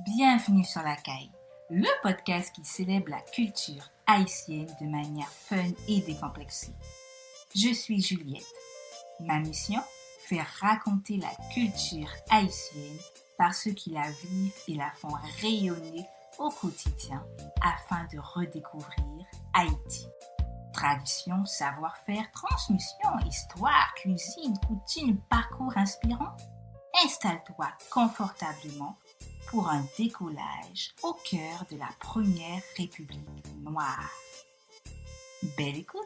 Bienvenue sur la Caille, le podcast qui célèbre la culture haïtienne de manière fun et décomplexée. Je suis Juliette. Ma mission, faire raconter la culture haïtienne par ceux qui la vivent et la font rayonner au quotidien afin de redécouvrir Haïti. Tradition, savoir-faire, transmission, histoire, cuisine, coutumes, parcours inspirants. Installe-toi confortablement pour un décollage au cœur de la première République noire. Belle écoute!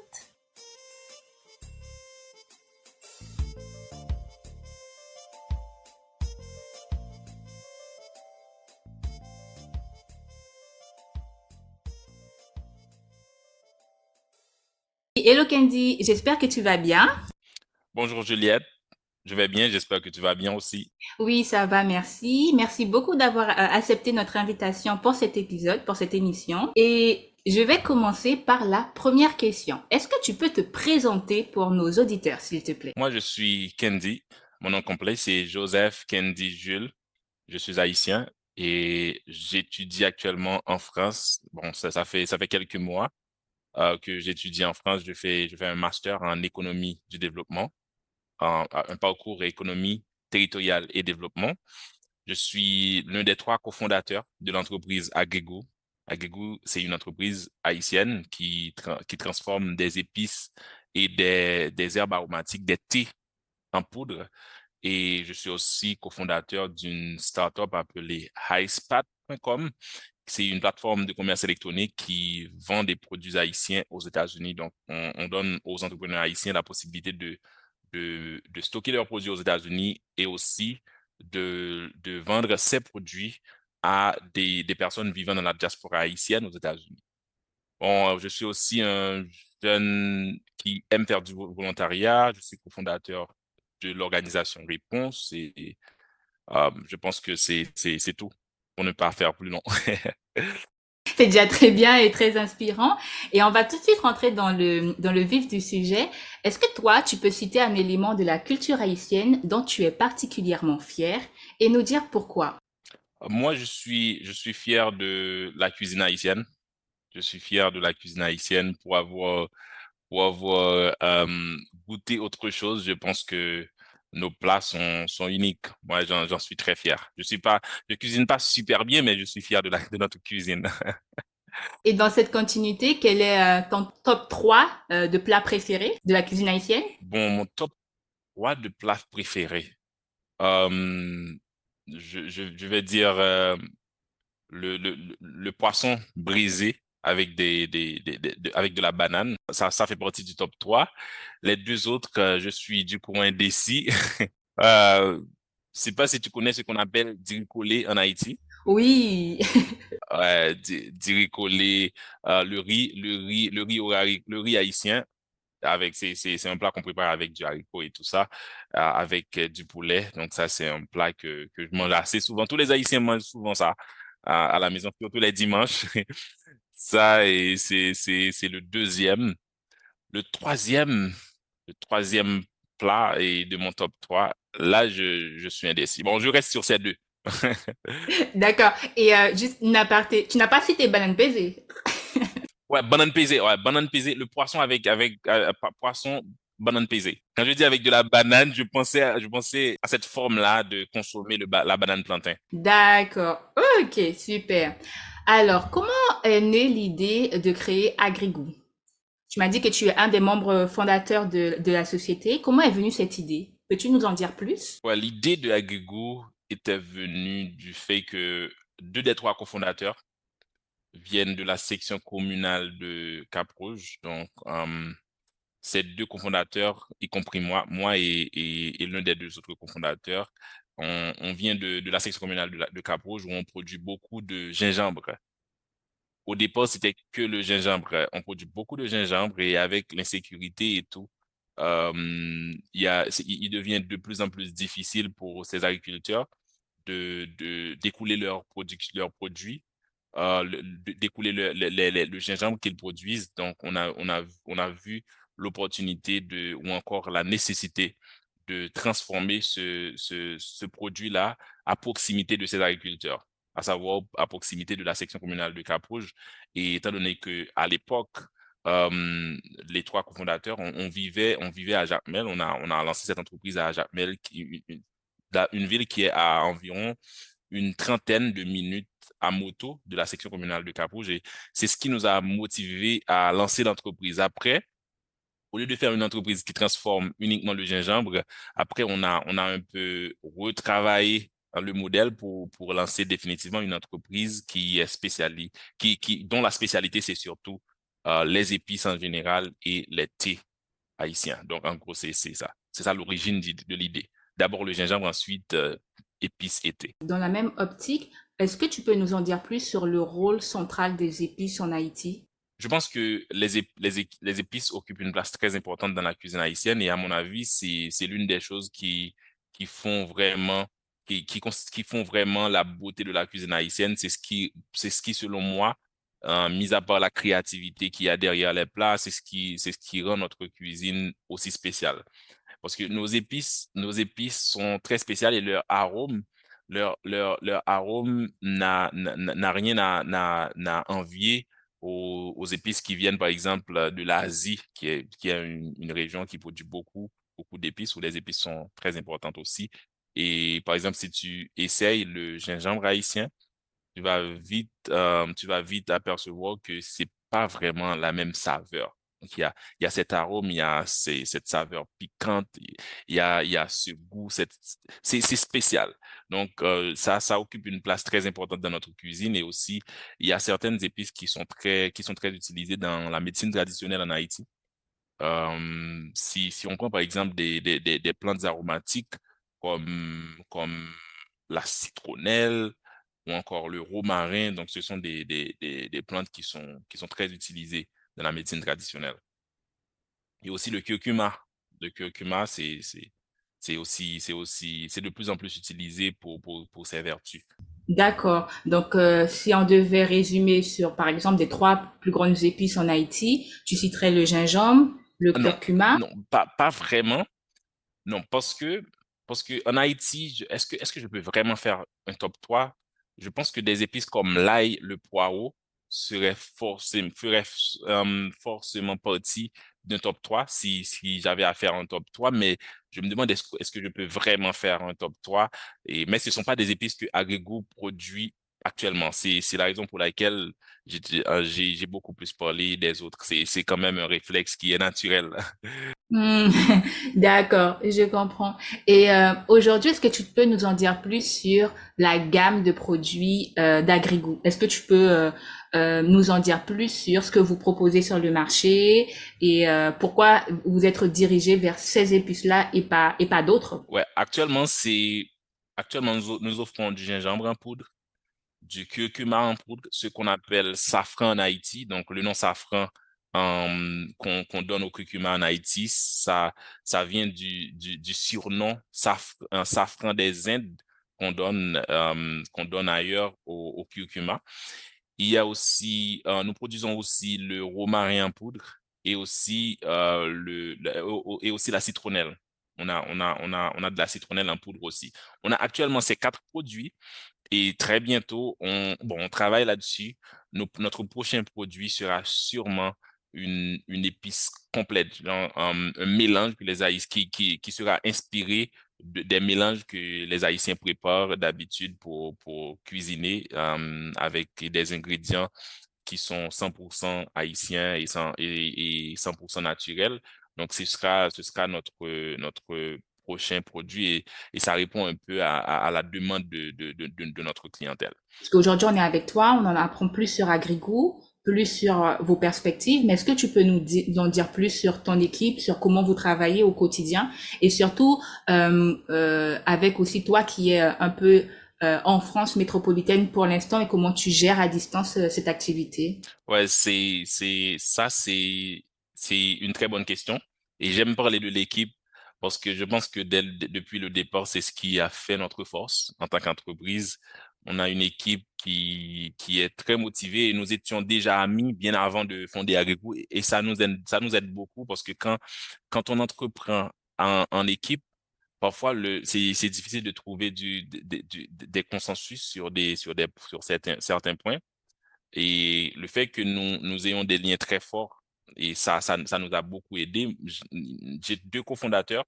Hello Candy, j'espère que tu vas bien. Bonjour Juliette, je vais bien, j'espère que tu vas bien aussi. Oui, ça va, merci. Merci beaucoup d'avoir accepté notre invitation pour cet épisode, pour cette émission. Et je vais commencer par la première question. Est-ce que tu peux te présenter pour nos auditeurs, s'il te plaît? Moi, je suis Kendi, mon nom complet c'est Joseph Kendi Jules, je suis haïtien et j'étudie actuellement en France. Bon, ça fait quelques mois que j'étudie en France, je fais un master en économie du développement, un parcours économie territoriale et développement. Je suis l'un des trois cofondateurs de l'entreprise Agrego. Agrego, c'est une entreprise haïtienne qui transforme des épices et des herbes aromatiques, des thés en poudre. Et je suis aussi cofondateur d'une startup appelée highspat.com. C'est une plateforme de commerce électronique qui vend des produits haïtiens aux États-Unis. Donc, on donne aux entrepreneurs haïtiens la possibilité de stocker leurs produits aux États-Unis et aussi de vendre ces produits à des personnes vivant dans la diaspora haïtienne aux États-Unis. Bon, je suis aussi un jeune qui aime faire du volontariat. Je suis cofondateur de l'organisation Réponse et je pense que c'est tout pour ne pas faire plus long. C'est déjà très bien et très inspirant. Et on va tout de suite rentrer dans le vif du sujet. Est-ce que toi, tu peux citer un élément de la culture haïtienne dont tu es particulièrement fier et nous dire pourquoi? Moi, je suis fier de la cuisine haïtienne. Je suis fier de la cuisine haïtienne pour avoir goûté autre chose. Je pense que nos plats sont uniques. Moi, j'en suis très fier. Je cuisine pas super bien, mais je suis fier de notre cuisine. Et dans cette continuité, quel est ton top 3 de plats préférés de la cuisine haïtienne? Bon, mon top 3 de plats préférés. Euh, je vais dire le poisson brisé avec avec de la banane. Ça fait partie du top 3. Les deux autres, je suis du coup indécis. Je sais pas si tu connais ce qu'on appelle diricolé en Haïti. Oui, Diricolé, le riz haïtien. C'est un plat qu'on prépare avec du haricot et tout ça, avec du poulet. Donc ça, c'est un plat que je mange assez souvent. Tous les Haïtiens mangent souvent ça à la maison, surtout les dimanches. Ça, et c'est le deuxième. Le troisième, le troisième plat est de mon top 3. Là, je suis indécis. Bon, je reste sur ces deux. d'accord. Et juste une aparté, tu n'as pas cité banane pesée. Ouais, banane pesée. Ouais, banane pesée. Le poisson poisson, banane pesée. Quand je dis avec de la banane, je pensais à cette forme-là de consommer la banane plantain. D'accord. Ok, super. Alors, comment est née l'idée de créer Agrigou? Tu m'as dit que tu es un des membres fondateurs de la société. Comment est venue cette idée? Peux-tu nous en dire plus? Ouais, l'idée de Agrigo était venue du fait que deux des trois cofondateurs viennent de la section communale de Cap-Rouge. Donc, ces deux cofondateurs, y compris moi et l'un des deux autres cofondateurs, on vient de la section communale de Cap-Rouge où on produit beaucoup de gingembre. Au départ, c'était que le gingembre. On produit beaucoup de gingembre et avec l'insécurité et tout, il devient de plus en plus difficile pour ces agriculteurs d'écouler leurs produits, d'écouler le gingembre qu'ils produisent. Donc, on a vu l'opportunité ou encore la nécessité de transformer ce produit-là à proximité de ces agriculteurs. à savoir à proximité de la section communale de Cap-Rouge. Et étant donné que à l'époque, les trois cofondateurs, on vivait à Jacmel. On a lancé cette entreprise à Jacmel, une ville qui est à environ une trentaine de minutes à moto de la section communale de Cap-Rouge. Et c'est ce qui nous a motivés à lancer l'entreprise. Après, au lieu de faire une entreprise qui transforme uniquement le gingembre, après, on a un peu retravaillé le modèle pour lancer définitivement une entreprise qui est dont la spécialité, c'est surtout les épices en général et les thés haïtiens. Donc, en gros, c'est ça. C'est ça l'origine de l'idée. D'abord le gingembre, ensuite épices et thé. Dans la même optique, est-ce que tu peux nous en dire plus sur le rôle central des épices en Haïti? Je pense que les épices occupent une place très importante dans la cuisine haïtienne et à mon avis, c'est l'une des choses qui font vraiment, qui font vraiment la beauté de la cuisine haïtienne. C'est ce qui, selon moi, mis à part la créativité qu'il y a derrière les plats, c'est ce qui rend notre cuisine aussi spéciale. Parce que nos épices sont très spéciales et leur arôme n'a rien à envier aux épices qui viennent, par exemple, de l'Asie, qui est une région qui produit beaucoup, beaucoup d'épices, où les épices sont très importantes aussi. Et par exemple, si tu essayes le gingembre haïtien, tu vas vite apercevoir que c'est pas vraiment la même saveur. Donc, il y a cet arôme, il y a cette saveur piquante, il y a ce goût, c'est spécial. Donc, ça occupe une place très importante dans notre cuisine et aussi, il y a certaines épices qui sont très utilisées dans la médecine traditionnelle en Haïti. Si on prend par exemple des plantes aromatiques comme la citronnelle ou encore le romarin, donc ce sont des plantes qui sont très utilisées dans la médecine traditionnelle. Et aussi le curcuma. Le curcuma, c'est de plus en plus utilisé pour ses vertus. D'accord. Donc, si on devait résumer sur, par exemple, des trois plus grandes épices en Haïti, tu citerais le gingembre, le Non, curcuma. non, pas vraiment. Non, parce que en Haïti, est-ce que je peux vraiment faire un top 3? Je pense que des épices comme l'ail, le poireau feraient forcément partie d'un top 3 si j'avais à faire un top 3. Mais je me demande est-ce que je peux vraiment faire un top 3? Mais ce ne sont pas des épices que Agrigo produit actuellement. C'est la raison pour laquelle j'ai beaucoup plus parlé des autres. C'est quand même un réflexe qui est naturel. Hmm, d'accord, je comprends. Et aujourd'hui, est-ce que tu peux nous en dire plus sur la gamme de produits d'Agrigout? Est-ce que tu peux nous en dire plus sur ce que vous proposez sur le marché et pourquoi vous êtes dirigé vers ces épices-là et pas d'autres? Ouais, actuellement nous offrons du gingembre en poudre, du curcuma en poudre, ce qu'on appelle safran en Haïti. Donc le nom safran qu'on donne au curcuma en Haïti, ça vient du surnom un safran des Indes qu'on donne ailleurs au curcuma. Nous produisons aussi le romarin en poudre et aussi la citronnelle. On a de la citronnelle en poudre aussi. On a actuellement ces quatre produits et très bientôt, on travaille là-dessus. Notre prochain produit sera sûrement une épice complète, genre, un mélange que qui sera inspiré des mélanges que les Haïtiens préparent d'habitude pour cuisiner avec des ingrédients qui sont 100% haïtiens et 100% naturels. Donc, ce sera notre prochain produit et ça répond un peu à la demande de notre clientèle. Parce qu'aujourd'hui, on est avec toi, on en apprend plus sur Agrigout, plus sur vos perspectives, mais est-ce que tu peux nous en dire plus sur ton équipe, sur comment vous travaillez au quotidien et surtout avec aussi toi qui est un peu en France métropolitaine pour l'instant et comment tu gères à distance cette activité? Ouais, c'est une très bonne question. Et j'aime parler de l'équipe parce que je pense que depuis le départ, c'est ce qui a fait notre force en tant qu'entreprise. On a une équipe qui est très motivée et nous étions déjà amis bien avant de fonder Agricool et ça nous aide beaucoup parce que quand on entreprend en équipe, parfois c'est difficile de trouver des consensus sur certains points. Et le fait que nous ayons des liens très forts, et ça nous a beaucoup aidé. J'ai deux cofondateurs.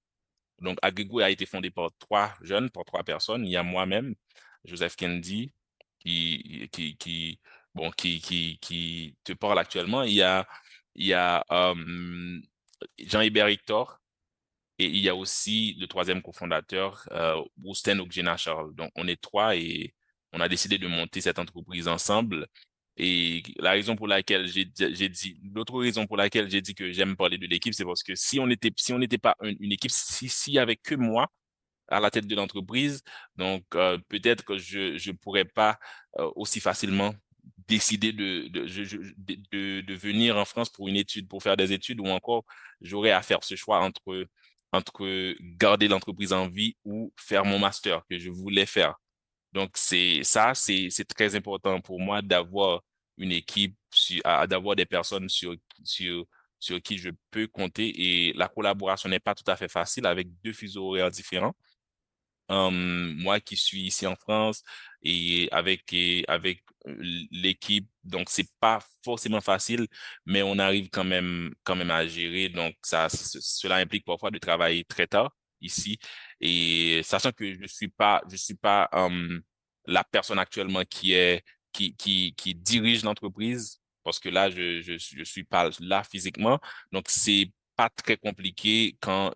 Donc, Agrigo a été fondé par trois jeunes, par trois personnes. Il y a moi-même, Joseph Kendi, qui, bon, qui te parle actuellement. Il y a Jean-Hébert Hector, et il y a aussi le troisième cofondateur, Rousten Okjena Charles. Donc, on est trois et on a décidé de monter cette entreprise ensemble. Et la raison pour laquelle l'autre raison pour laquelle j'ai dit que j'aime parler de l'équipe, c'est parce que si on n'était pas une équipe, s'il y avait que moi à la tête de l'entreprise, donc peut-être que je pourrais pas aussi facilement décider de venir en France pour une étude, pour faire des études, ou encore j'aurais à faire ce choix entre garder l'entreprise en vie ou faire mon master que je voulais faire. Donc, c'est très important pour moi d'avoir une équipe, d'avoir des personnes sur qui je peux compter, et la collaboration n'est pas tout à fait facile avec deux fuseaux horaires différents. Moi qui suis ici en France et avec l'équipe, donc c'est pas forcément facile, mais on arrive quand même à gérer. Donc cela implique parfois de travailler très tard ici, et sachant que je suis pas la personne actuellement qui dirige l'entreprise, parce que là je suis pas là physiquement. Donc c'est pas très compliqué quand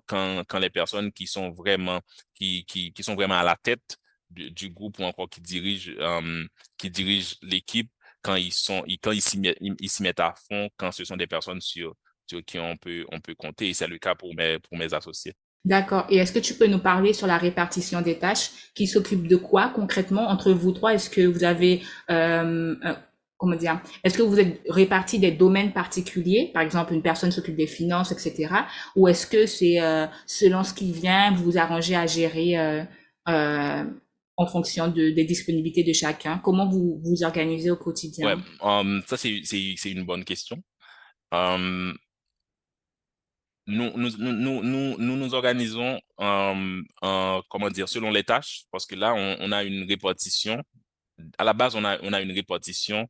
les personnes qui sont vraiment à la tête du groupe, ou encore qui dirigent l'équipe, quand ils s'y mettent à fond, quand ce sont des personnes sur qui on peut compter. Et c'est le cas pour mes associés. D'accord. Et est-ce que tu peux nous parler sur la répartition des tâches? Qui s'occupe de quoi concrètement entre vous trois? Est-ce que vous avez, comment dire, est-ce que vous êtes répartis des domaines particuliers? Par exemple, une personne s'occupe des finances, etc. Ou est-ce que c'est selon ce qui vient, vous vous arrangez à gérer euh, en fonction des disponibilités de chacun? Comment vous vous organisez au Ouais, quotidien? ça c'est une bonne question. Euh, nous organisons, comment dire, selon les tâches, parce que là, on a une répartition. À la base, on a une répartition.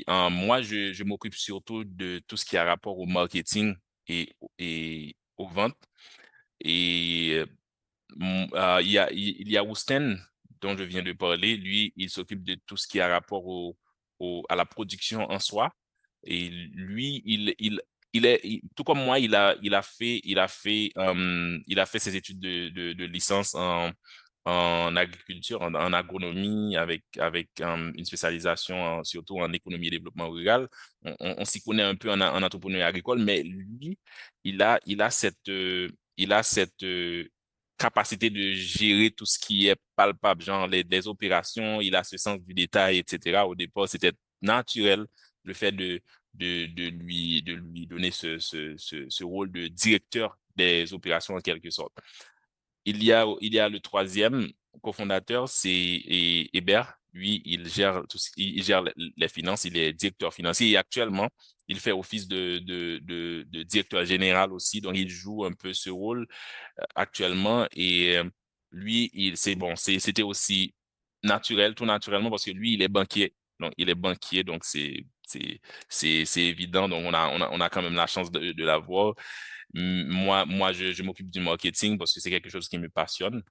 Moi, je m'occupe surtout de tout ce qui a rapport au marketing et aux ventes. Et il y a Ousten, dont je viens de parler. Lui, il s'occupe de tout ce qui a rapport à la production en soi. Et lui, tout comme moi, il a fait ses études de licence en agriculture, en agronomie, avec une spécialisation surtout en économie et développement rural. On s'y connaît un peu en entrepreneuriat agricole, mais lui, il a cette capacité de gérer tout ce qui est palpable, genre les opérations. Il a ce sens du détail, etc. Au départ, c'était naturel, le fait de lui donner ce rôle de directeur des opérations en quelque sorte. Il y a le troisième cofondateur, c'est Hébert. Lui, il gère les finances, il est directeur financier, et actuellement, il fait office de directeur général aussi. Donc, il joue un peu ce rôle actuellement. Et lui, c'était aussi naturel, tout naturellement, parce que lui, il est banquier. Donc, c'est évident. Donc, on a quand même la chance de l'avoir. Moi, je m'occupe du marketing parce que c'est quelque chose qui me passionne.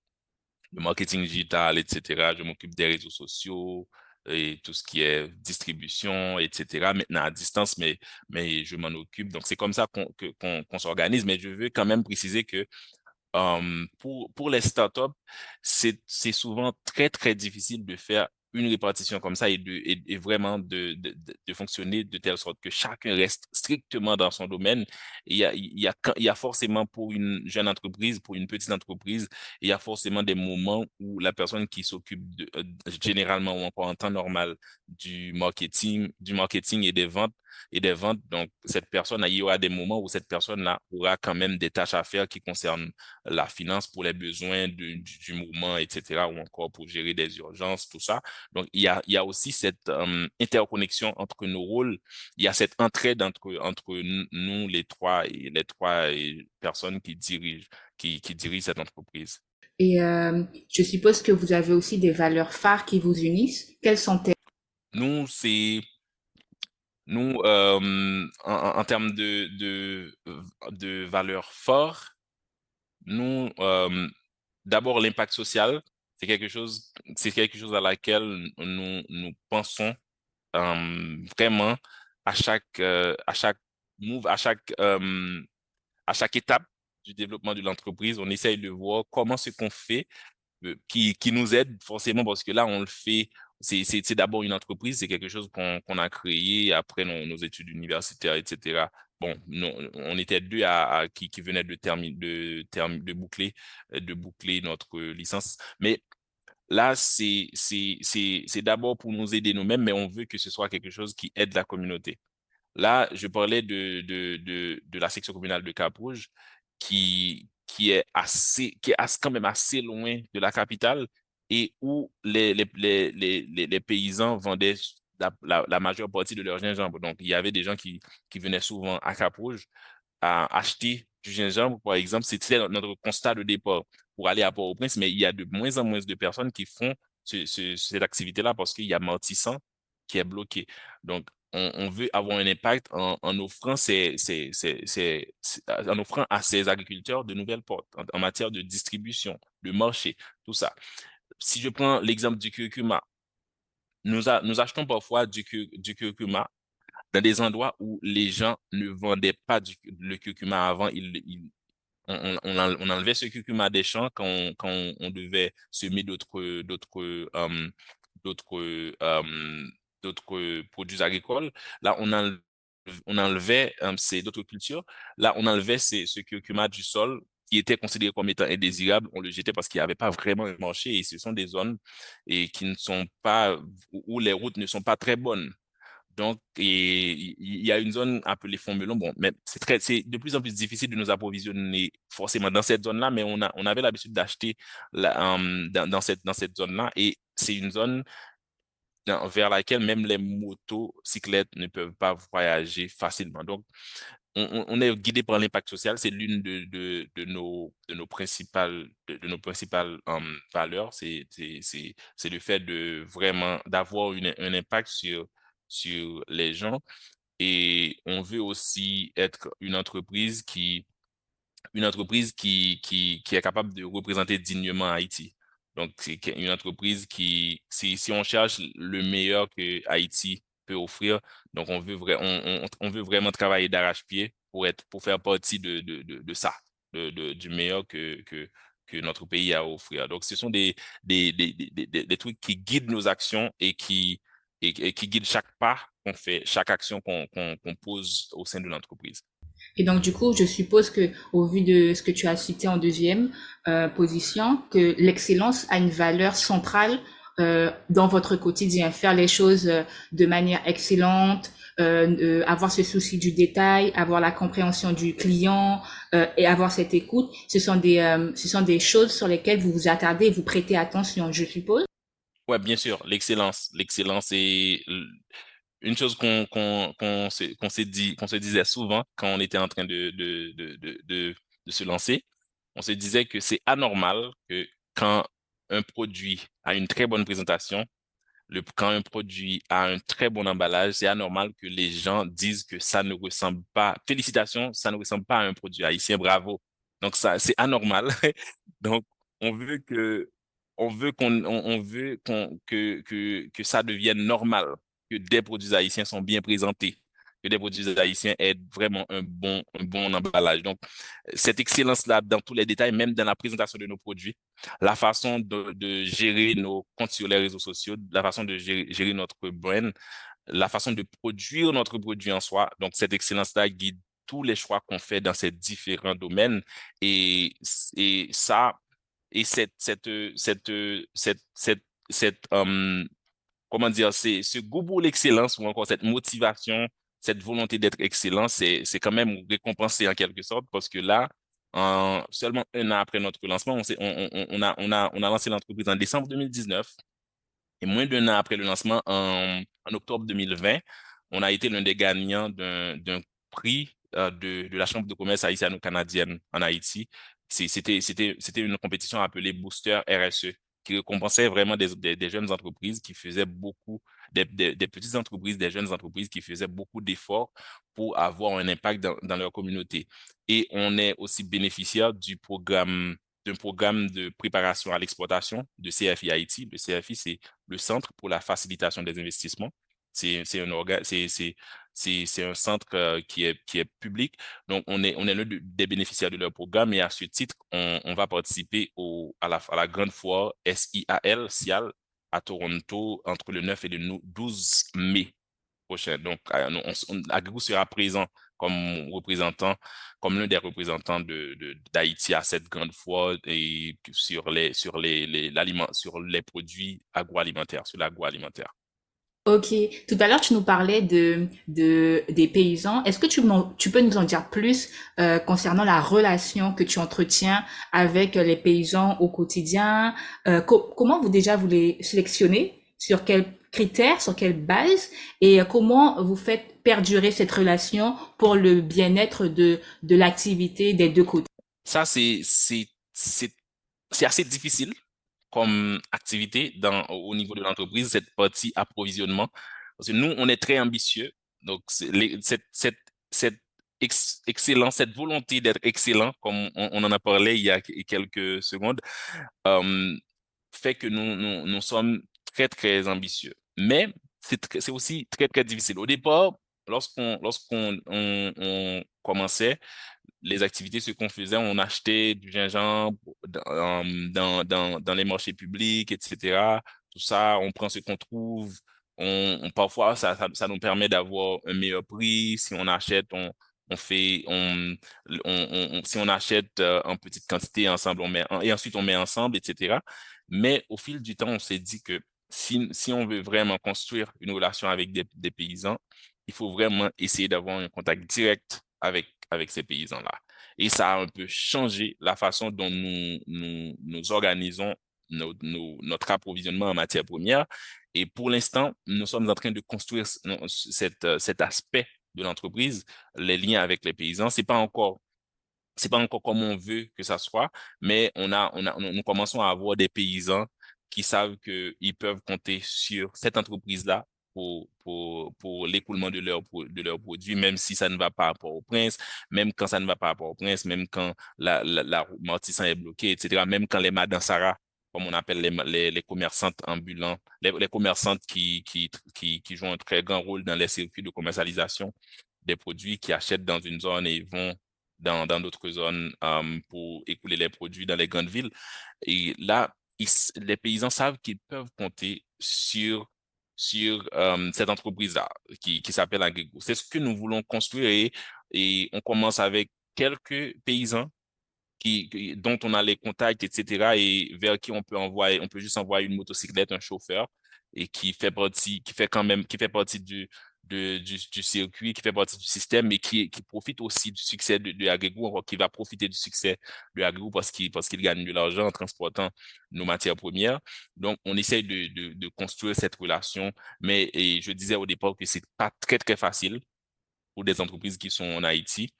Le marketing digital, etc. Je m'occupe des réseaux sociaux et tout ce qui est distribution, etc. Maintenant à distance, mais je m'en occupe. Donc, c'est comme ça qu'on s'organise. Mais je veux quand même préciser que pour les startups, c'est souvent très, très difficile de faire une répartition comme ça, et vraiment de fonctionner de telle sorte que chacun reste strictement dans son domaine. Et il y a forcément, pour une jeune entreprise, pour une petite entreprise, il y a forcément des moments où la personne qui s'occupe généralement, ou encore en temps normal, du marketing et des ventes. Donc, il y aura des moments où cette personne-là aura quand même des tâches à faire qui concernent la finance pour les besoins du mouvement, etc., ou encore pour gérer des urgences, tout ça. Donc, il y a aussi cette interconnexion entre nos rôles. Il y a cette entraide entre nous, les trois personnes qui dirigent cette entreprise. Et je suppose que vous avez aussi des valeurs phares qui vous unissent. Quelles sont-elles? Nous, en termes de valeurs fortes, nous, d'abord, l'impact social, c'est quelque chose à laquelle nous pensons vraiment à chaque move, à chaque étape du développement de l'entreprise. On essaye de voir comment ce qu'on fait qui nous aide forcément parce que là, on le fait. C'est d'abord une entreprise, c'est quelque chose qu'on a créé après nos études universitaires, etc. Bon, on était deux qui venaient de boucler notre licence. Mais là, c'est d'abord pour nous aider nous-mêmes, mais on veut que ce soit quelque chose qui aide la communauté. Là, je parlais de la section communale de Cap-Rouge qui est quand même assez loin de la capitale et où les paysans vendaient la majeure partie de leur gingembre. Donc, il y avait des gens qui venaient souvent à Cap-Rouge à acheter du gingembre, par exemple. C'était notre constat de départ pour aller à Port-au-Prince, mais il y a de moins en moins de personnes qui font cette activité-là parce qu'il y a Martissan qui est bloqué. Donc, on veut avoir un impact en offrant en offrant à ces agriculteurs de nouvelles portes en matière de distribution, de marché, tout ça. Si je prends l'exemple du curcuma, nous achetons parfois du curcuma dans des endroits où les gens ne vendaient pas le curcuma avant. On enlevait ce curcuma des champs quand on devait semer d'autres, d'autres produits agricoles. Là, on enlevait ces d'autres cultures. Là, on enlevait ce curcuma du sol qui était considéré comme étant indésirable. On le jetait parce qu'il n'y avait pas vraiment un marché et ce sont des zones et qui ne sont pas, où les routes ne sont pas très bonnes. Donc, et il y a une zone appelée Font-Melon. Bon, mais c'est de plus en plus difficile de nous approvisionner forcément dans cette zone-là, mais on avait l'habitude d'acheter dans cette zone-là. Et c'est une zone vers laquelle même les motocyclettes ne peuvent pas voyager facilement. Donc, on est guidé par l'impact social. C'est l'une de nos principales valeurs. C'est le fait de vraiment d'avoir un impact sur les gens. Et on veut aussi être une entreprise qui est capable de représenter dignement Haïti. Donc, c'est une entreprise si on cherche le meilleur que Haïti peut offrir, donc on veut vraiment travailler d'arrache-pied pour faire partie de ça, du meilleur que notre pays a à offrir. Donc, ce sont des trucs qui guident nos actions et qui guident chaque pas qu'on fait, chaque action qu'on pose au sein de l'entreprise. Et donc, du coup, je suppose que, au vu de ce que tu as cité en deuxième position, que l'excellence a une valeur centrale dans votre quotidien. Faire les choses de manière excellente, avoir ce souci du détail, avoir la compréhension du client et avoir cette écoute, ce sont des choses sur lesquelles vous vous attardez et vous prêtez attention, je suppose. Ouais, bien sûr, l'excellence. L'excellence est une chose qu'on se disait souvent quand on était en train de se lancer. On se disait que c'est anormal que quand un produit a une très bonne présentation, quand un produit a un très bon emballage, c'est anormal que les gens disent que ça ne ressemble pas. Félicitations, ça ne ressemble pas à un produit haïtien, bravo. Donc ça, c'est anormal. Donc on veut que, on veut que ça devienne normal, que des produits haïtiens sont bien présentés, que des produits haïtiens aient vraiment un bon emballage. Donc cette excellence-là dans tous les détails, même dans la présentation de nos produits, la façon de gérer nos comptes sur les réseaux sociaux, la façon de gérer notre brand, la façon de produire notre produit en soi. Donc, cette excellence-là guide tous les choix qu'on fait dans ces différents domaines. Et, et ça, et comment dire, ce goût pour l'excellence ou encore cette motivation, cette volonté d'être excellent, c'est quand même récompensé en quelque sorte parce que là, seulement un an après notre lancement, on a lancé l'entreprise en décembre 2019 et moins d'un an après le lancement, en octobre 2020, on a été l'un des gagnants d'un prix de la Chambre de commerce haïtiano-canadienne en Haïti C'était une compétition appelée Booster RSE qui récompensait vraiment des jeunes entreprises qui faisaient beaucoup, des petites entreprises, des jeunes entreprises qui faisaient beaucoup d'efforts pour avoir un impact dans leur communauté. Et on est aussi bénéficiaire d'un programme de préparation à l'exportation de CFI Haïti. Le CFI, c'est le Centre pour la facilitation des investissements. C'est un centre qui est public. Donc, on est l'un des bénéficiaires de leur programme et à ce titre, on va participer à la grande foire SIAL à Toronto entre le 9 et le 12 mai prochain. Donc, Agrégou sera présent comme représentant, comme l'un des représentants d'Haïti à cette grande foire et sur les produits agroalimentaires, sur l'agroalimentaire. Ok, tout à l'heure tu nous parlais des paysans. Est-ce que tu peux nous en dire plus concernant la relation que tu entretiens avec les paysans au quotidien? Comment vous les sélectionnez? Sur quels critères, sur quelle base? Et comment vous faites perdurer cette relation pour le bien-être de l'activité des deux côtés? Ça, c'est assez difficile comme activité au niveau de l'entreprise, cette partie approvisionnement. Parce que nous, on est très ambitieux. Donc, cette excellence, cette volonté d'être excellent, comme on en a parlé il y a quelques secondes, euh, fait que nous sommes très, très ambitieux. Mais c'est aussi très, très difficile. Au départ, on commençait, les activités, ce qu'on faisait, on achetait du gingembre dans les marchés publics, etc. Tout ça, on prend ce qu'on trouve. Parfois, ça nous permet d'avoir un meilleur prix. Si on achète, on fait, si on achète en petite quantité ensemble, et ensuite on met ensemble, etc. Mais au fil du temps, on s'est dit que si on veut vraiment construire une relation avec des paysans, il faut vraiment essayer d'avoir un contact direct avec ces paysans-là. Et ça a un peu changé la façon dont nous organisons notre approvisionnement en matières premières. Et pour l'instant, nous sommes en train de construire cet aspect de l'entreprise, les liens avec les paysans. C'est pas encore comme on veut que ça soit, mais nous commençons à avoir des paysans qui savent qu'ils peuvent compter sur cette entreprise-là pour l'écoulement de leurs produits, même si ça ne va pas à Port-au-Prince, même quand ça ne va pas à Port-au-Prince, même quand la route Martissan est bloquée, etc., même quand les Madansara, comme on appelle les commerçantes ambulants, les commerçantes qui jouent un très grand rôle dans les circuits de commercialisation des produits, qui achètent dans une zone et vont dans d'autres zones pour écouler les produits dans les grandes villes. Et là, les paysans savent qu'ils peuvent compter sur cette entreprise-là qui s'appelle Agrégou. C'est ce que nous voulons construire et on commence avec quelques paysans dont on a les contacts, etc., et vers qui on peut juste envoyer une motocyclette, un chauffeur, et qui fait partie du circuit, qui fait partie du système, et qui profite aussi du succès de Agrégou, encore qui va profiter du succès de Agrégou parce qu'il gagne de l'argent en transportant nos matières premières. Donc, on essaye de construire cette relation, mais et je disais au départ que c'est pas très, très facile pour des entreprises qui sont en Haïti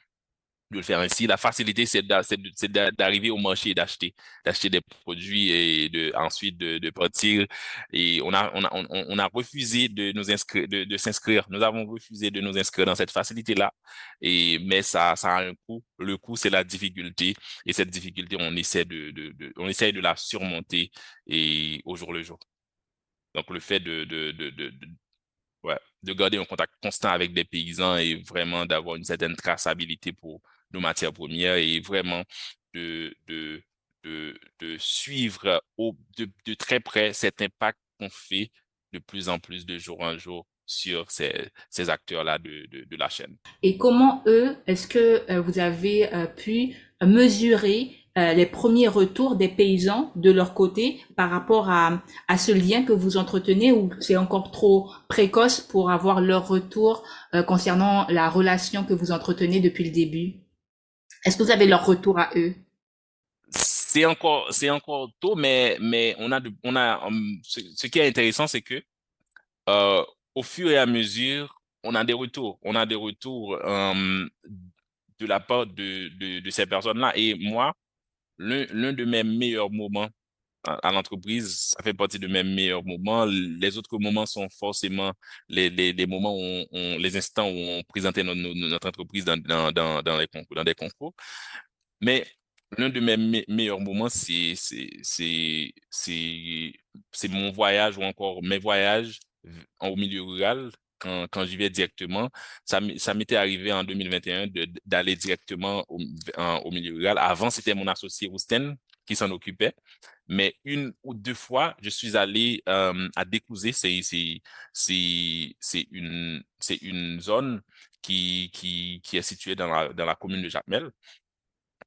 de le faire ainsi. La facilité, c'est d'arriver au marché et d'acheter des produits et ensuite de partir. Et on a refusé de nous inscrire, de s'inscrire. Nous avons refusé de nous inscrire dans cette facilité-là. Mais ça a un coût. Le coût, c'est la difficulté. Et cette difficulté, on essaie de la surmonter et au jour le jour. Donc, le fait ouais, de garder un contact constant avec des paysans et vraiment d'avoir une certaine traçabilité pour nos matières premières et vraiment de, de suivre de très près cet impact qu'on fait de plus en plus de jour en jour sur ces acteurs-là de la chaîne. Et comment eux, est-ce que vous avez pu mesurer les premiers retours des paysans de leur côté par rapport à ce lien que vous entretenez, ou c'est encore trop précoce pour avoir leur retour concernant la relation que vous entretenez depuis le début? Est-ce que vous avez leur retour à eux? C'est encore tôt, mais ce qui est intéressant, c'est que euh, au fur et à mesure, on a des retours. On a des retours de la part de ces personnes-là. Et moi, l'un de mes meilleurs moments à l'entreprise, ça fait partie de mes meilleurs moments. Les autres moments sont forcément les moments les instants où on présentait notre entreprise dans les concours, dans des concours. Mais l'un de mes meilleurs moments, c'est mon voyage ou encore mes voyages au milieu rural. Quand j'y vais directement, ça m'était arrivé en 2021 d'aller directement au milieu rural. Avant, c'était mon associé Rousten qui s'en occupait. Mais une ou deux fois, je suis allé à Découzé. C'est une zone qui est située dans la commune de Jacmel.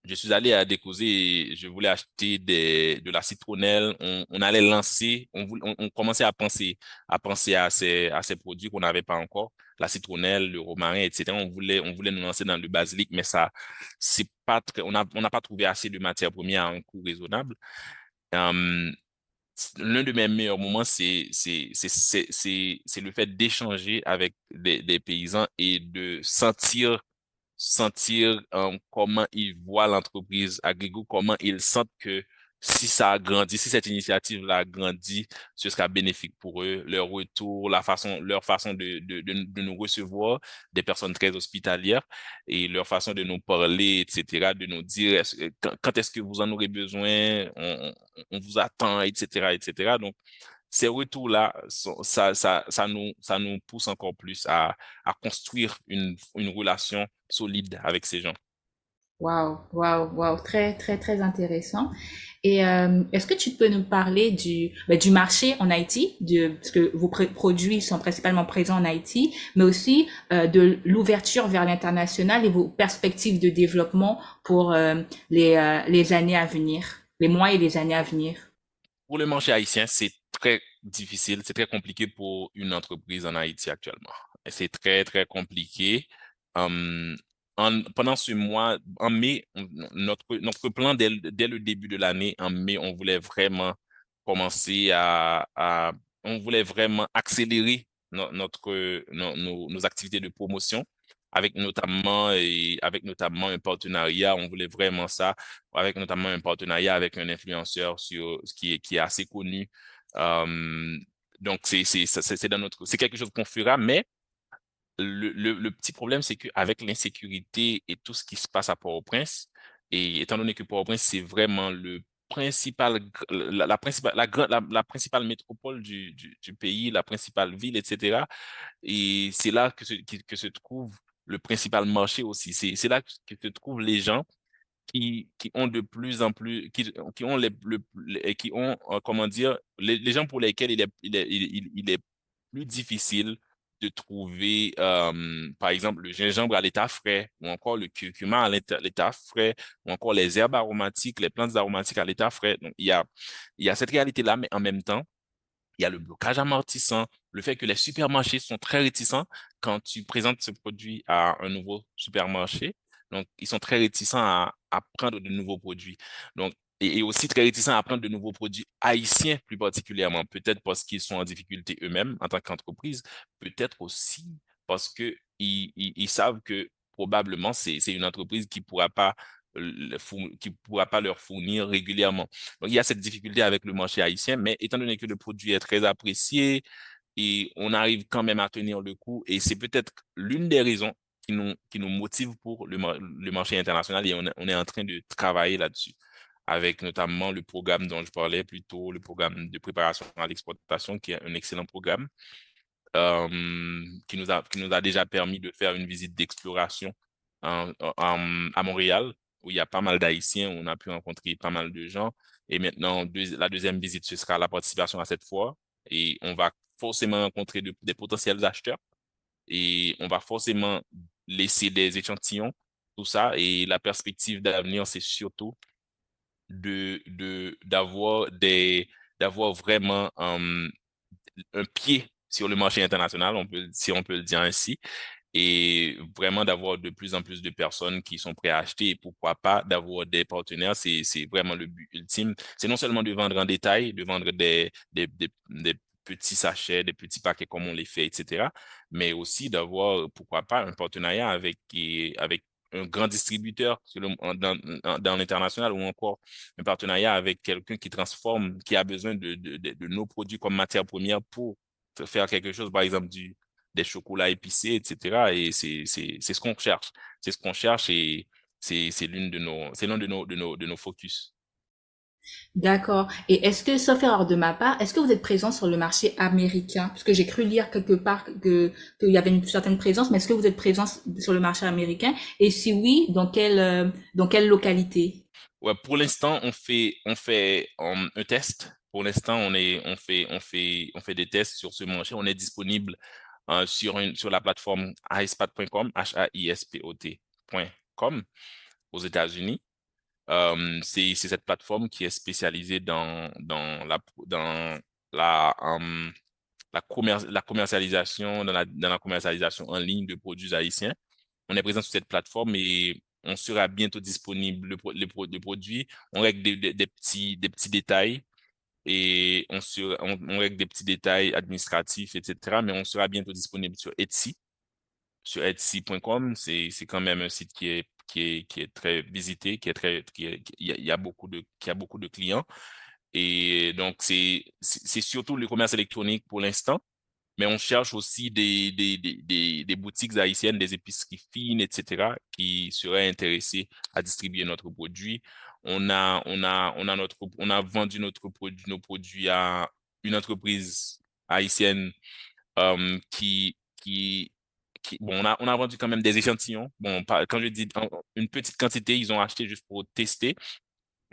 Je suis allé à Découzé et je voulais acheter de la citronnelle. On allait lancer, on commençait à penser à ces produits qu'on n'avait pas encore, la citronnelle, le romarin, etc. On voulait nous lancer dans le basilic, mais ça, c'est pas très, on n'a pas trouvé assez de matières premières à un coût raisonnable. Euh, L'un de mes meilleurs moments, c'est le fait d'échanger avec des paysans et de sentir comment ils voient l'entreprise agricole, comment ils sentent que si ça a grandi, si cette initiative-là a grandi, ce sera bénéfique pour eux, leur retour, leur façon de nous recevoir, des personnes très hospitalières, et leur façon de nous parler, etc., de nous dire quand est-ce que vous en aurez besoin, on vous attend, etc., etc. Donc, ces retours-là, ça nous pousse encore plus à construire une relation solide avec ces gens. Waouh, waouh, waouh, très, très, très intéressant. Et est-ce que tu peux nous parler du marché en Haïti, parce que vos produits sont principalement présents en Haïti, mais aussi de l'ouverture vers l'international et vos perspectives de développement pour les années à venir, les mois et les années à venir? Pour le marché haïtien, c'est très difficile, c'est très compliqué pour une entreprise en Haïti actuellement. Et c'est très, très compliqué. Hum, Pendant ce mois, en mai, notre plan dès le début de l'année, en mai, on voulait vraiment commencer on voulait vraiment accélérer nos activités de promotion avec notamment un partenariat. On voulait vraiment ça avec notamment un partenariat avec un influenceur qui est assez connu. Euh, donc, c'est quelque chose qu'on fera, mais le petit problème, c'est qu'avec l'insécurité et tout ce qui se passe à Port-au-Prince, et étant donné que Port-au-Prince, c'est vraiment le principal, la principale métropole du pays, la principale ville, etc. Et c'est là que se trouve le principal marché aussi. C'est là que se trouvent les gens qui ont de plus en plus, qui ont qui ont, comment dire, les gens pour lesquels il est plus difficile de trouver, par exemple, le gingembre à l'état frais, ou encore le curcuma à l'état frais, ou encore les herbes aromatiques, les plantes aromatiques à l'état frais. Donc, il y a cette réalité-là, mais en même temps, il y a le blocage amortissant, le fait que les supermarchés sont très réticents quand tu présentes ce produit à un nouveau supermarché. Donc, ils sont très réticents à prendre de nouveaux produits. Donc, et aussi très réticents à prendre de nouveaux produits haïtiens plus particulièrement, peut-être parce qu'ils sont en difficulté eux-mêmes en tant qu'entreprise, peut-être aussi parce que ils savent que probablement c'est une entreprise qui pourra pas qui pourra pas leur fournir régulièrement. Donc, il y a cette difficulté avec le marché haïtien, mais étant donné que le produit est très apprécié et on arrive quand même à tenir le coup, et c'est peut-être l'une des raisons qui nous motive pour le marché international, et on est en train de travailler là-dessus, avec notamment le programme dont je parlais plus tôt, le programme de préparation à l'exportation, qui est un excellent programme, qui nous a déjà permis de faire une visite d'exploration à Montréal, où il y a pas mal d'Haïtiens, où on a pu rencontrer pas mal de gens. Et maintenant, la deuxième visite, ce sera la participation à cette foire. Et on va forcément rencontrer des potentiels acheteurs. Et on va forcément laisser des échantillons, tout ça. Et la perspective d'avenir, c'est surtout d'avoir d'avoir vraiment un pied sur le marché international, si on peut le dire ainsi, et vraiment d'avoir de plus en plus de personnes qui sont prêtes à acheter, et pourquoi pas d'avoir des partenaires. C'est vraiment le but ultime. C'est non seulement de vendre en détail, de vendre des petits sachets, des petits paquets comme on les fait, etc., mais aussi d'avoir, pourquoi pas, un partenariat avec un grand distributeur dans l'international ou encore un partenariat avec quelqu'un qui transforme, qui a besoin de nos produits comme matière première pour faire quelque chose, par exemple des chocolats épicés, etc. Et c'est ce qu'on cherche. C'est ce qu'on cherche et c'est l'un de nos focus. D'accord. Et est-ce que, sauf erreur de ma part, est-ce que vous êtes présent sur le marché américain? Parce que j'ai cru lire quelque part qu'il y avait une certaine présence, mais est-ce que vous êtes présent sur le marché américain? Et si oui, dans quelle localité? Ouais, pour l'instant, on fait un test. Pour l'instant, on fait des tests sur ce marché. On est disponible sur la plateforme highspot.com, hispot.com aux États-Unis. C'est cette plateforme qui est spécialisée dans la commercialisation, dans la commercialisation en ligne de produits haïtiens. On est présent sur cette plateforme et on sera bientôt disponible. Le produit, on règle des petits détails et on règle des petits détails administratifs, etc. Mais on sera bientôt disponible sur Etsy. Sur Etsy.com, c'est quand même un site qui est très visité, il y a qui a beaucoup de clients. Et donc, c'est surtout le commerce électronique pour l'instant. Mais on cherche aussi des boutiques haïtiennes, des épiceries fines, etc., qui seraient intéressées à distribuer notre produit. On a vendu nos produits à une entreprise haïtienne qui, bon, on a vendu quand même des échantillons. Bon, quand je dis une petite quantité, ils ont acheté juste pour tester.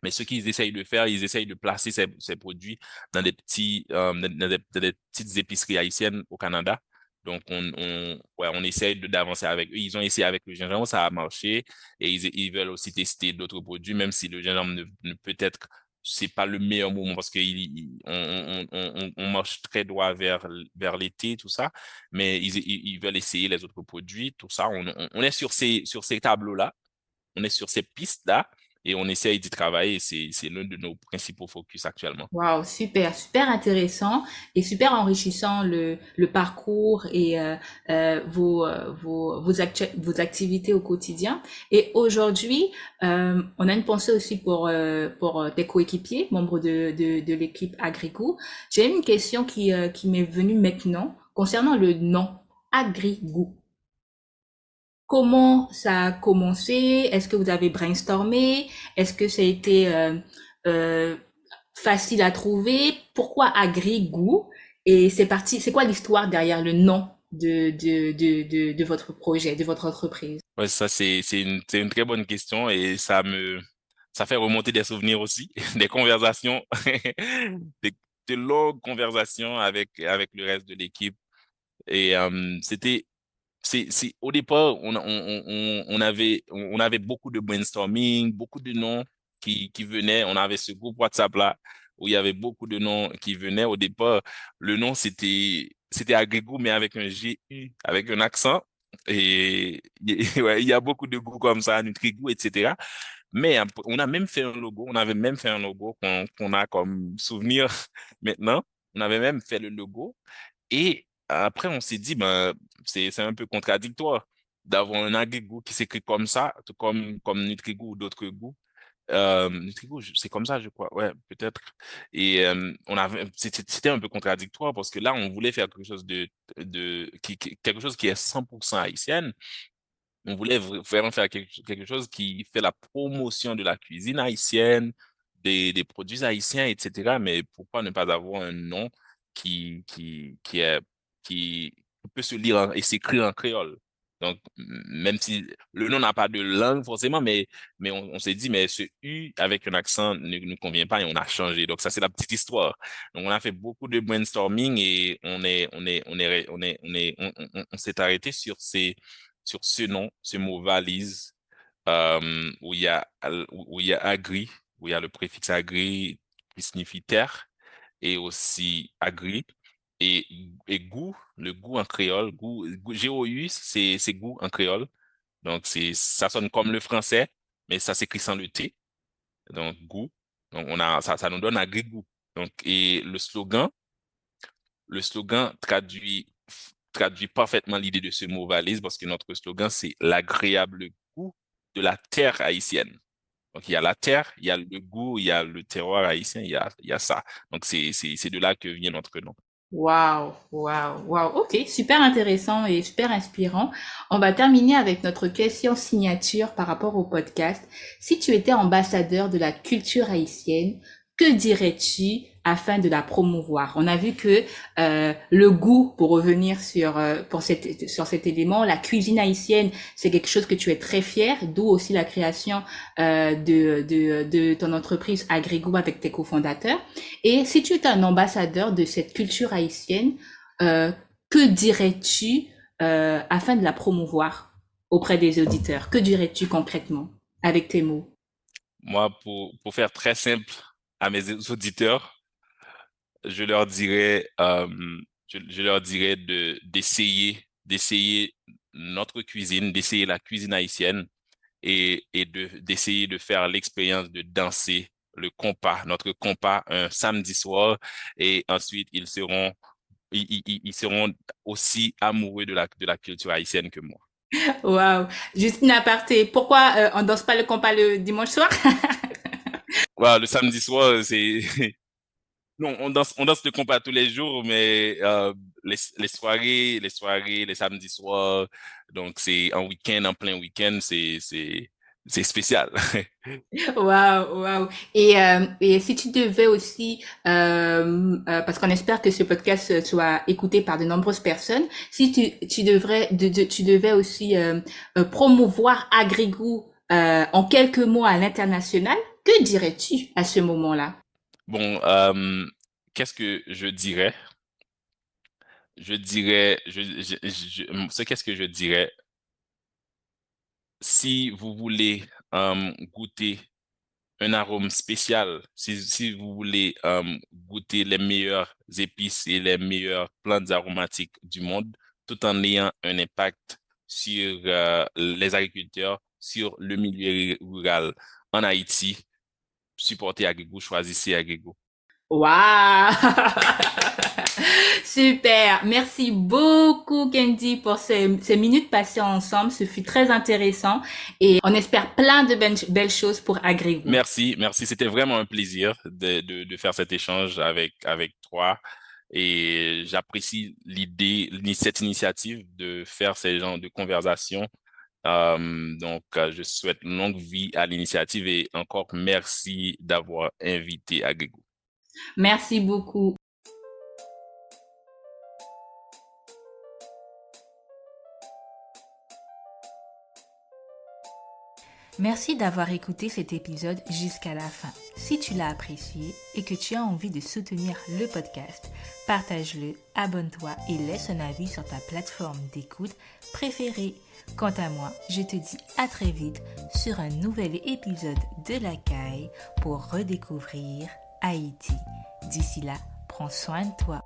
Mais ce qu'ils essayent de faire, ils essayent de placer ces produits dans dans des petites épiceries haïtiennes au Canada. Donc, ouais, on essaye d'avancer avec eux. Ils ont essayé avec le gingembre, ça a marché. Et ils veulent aussi tester d'autres produits, même si le gingembre peut-être, c'est pas le meilleur moment parce on marche très droit vers l'été, tout ça. Mais ils veulent essayer les autres produits, tout ça. On est sur ces tableaux-là, on est sur ces pistes-là et on essaye d'y travailler. C'est l'un de nos principaux focus actuellement. Waouh, super, super intéressant et super enrichissant le parcours et vos activités au quotidien. Et aujourd'hui, on a une pensée aussi pour tes coéquipiers, membres de l'équipe Agricou. J'ai une question qui m'est venue maintenant concernant le nom Agrigou. Comment ça a commencé? Est-ce que vous avez brainstormé? Est-ce que ça a été euh, facile à trouver? Pourquoi Agrigou? Et c'est quoi l'histoire derrière le nom de votre projet, de votre entreprise? Ouais, ça, c'est une très bonne question et ça fait remonter des souvenirs aussi, des conversations, des, de longues conversations avec le reste de l'équipe. Et au départ, on avait beaucoup de brainstorming, beaucoup de noms qui venaient. On avait ce groupe WhatsApp là où il y avait beaucoup de noms qui venaient. Au départ, le nom c'était Agrégou, mais avec un G-U, avec un accent. Et ouais, il y a beaucoup de goûts comme ça, Nutrigou, etc. Mais on a même fait un logo. On avait même fait un logo qu'on a comme souvenir maintenant. On avait même fait le logo. Et après, on s'est dit, ben, c'est un peu contradictoire d'avoir un agrégou qui s'écrit comme ça, tout comme Nutrigou ou d'autres goûts. Nutrigou, c'est comme ça, je crois. Ouais, peut-être. Et c'était un peu contradictoire parce que là, on voulait faire quelque chose quelque chose qui est 100% haïtienne. On voulait vraiment faire quelque chose qui fait la promotion de la cuisine haïtienne, des produits haïtiens, etc. Mais pourquoi ne pas avoir un nom qui est, qui peut se lire et s'écrire en créole? Donc, même si le nom n'a pas de langue forcément, mais on s'est dit, mais ce U avec un accent ne nous convient pas et on a changé. Donc, ça, c'est la petite histoire. Donc, on a fait beaucoup de brainstorming et on s'est arrêté sur ce nom, ce mot valise, où il y a agri, où il y a le préfixe agri qui signifie terre, et aussi agri, et, et goût, le goût en créole, G-O-U, c'est goût en créole. Donc, ça sonne comme le français, mais ça s'écrit sans le T. Donc, goût. Donc, ça nous donne agri-goût. Donc, et le slogan traduit parfaitement l'idée de ce mot valise parce que notre slogan, c'est l'agréable goût de la terre haïtienne. Donc, il y a la terre, il y a le goût, il y a le terroir haïtien, il y a ça. Donc, c'est de là que vient notre nom. Waouh, waouh, waouh. Ok, super intéressant et super inspirant. On va terminer avec notre question signature par rapport au podcast. Si tu étais ambassadeur de la culture haïtienne, que dirais-tu afin de la promouvoir? On a vu que le goût, pour revenir sur cet élément, la cuisine haïtienne, c'est quelque chose que tu es très fier, d'où aussi la création de ton entreprise Agrego avec tes cofondateurs. Et si tu étais un ambassadeur de cette culture haïtienne, euh, que dirais-tu afin de la promouvoir auprès des auditeurs? Que dirais-tu concrètement avec tes mots? Moi, pour faire très simple à mes auditeurs, je leur dirais, je leur dirais d'essayer notre cuisine, d'essayer la cuisine haïtienne d'essayer de faire l'expérience de danser notre compas un samedi soir et ensuite ils seront aussi amoureux de la culture haïtienne que moi. Waouh! Juste une aparté. Pourquoi on danse pas le compas le dimanche soir? Voilà, le samedi soir, c'est non, on danse le compas tous les jours, mais les samedis soirs, donc c'est en week-end, en plein week-end, c'est spécial. Waouh, waouh. Et si tu devais aussi, parce qu'on espère que ce podcast soit écouté par de nombreuses personnes, si tu devais aussi promouvoir Agrigou en quelques mots à l'international, que dirais-tu à ce moment-là? Bon, qu'est-ce que je dirais? Je dirais, qu'est-ce que je dirais? Si vous voulez goûter un arôme spécial, si vous voulez goûter les meilleures épices et les meilleures plantes aromatiques du monde, tout en ayant un impact sur les agriculteurs, sur le milieu rural en Haïti, supportez Agrego, choisissez Agrego. Waouh! Super! Merci beaucoup, Candy, pour ces minutes passées ensemble. Ce fut très intéressant et on espère plein de belles choses pour Agrégou. Merci, merci. C'était vraiment un plaisir de faire cet échange avec toi. Et j'apprécie cette initiative de faire ces genres de conversations. Je souhaite longue vie à l'initiative et encore merci d'avoir invité Agrego. Merci beaucoup. Merci d'avoir écouté cet épisode jusqu'à la fin. Si tu l'as apprécié et que tu as envie de soutenir le podcast, partage-le, abonne-toi et laisse un avis sur ta plateforme d'écoute préférée. Quant à moi, je te dis à très vite sur un nouvel épisode de La Caille pour redécouvrir Haïti. D'ici là, prends soin de toi.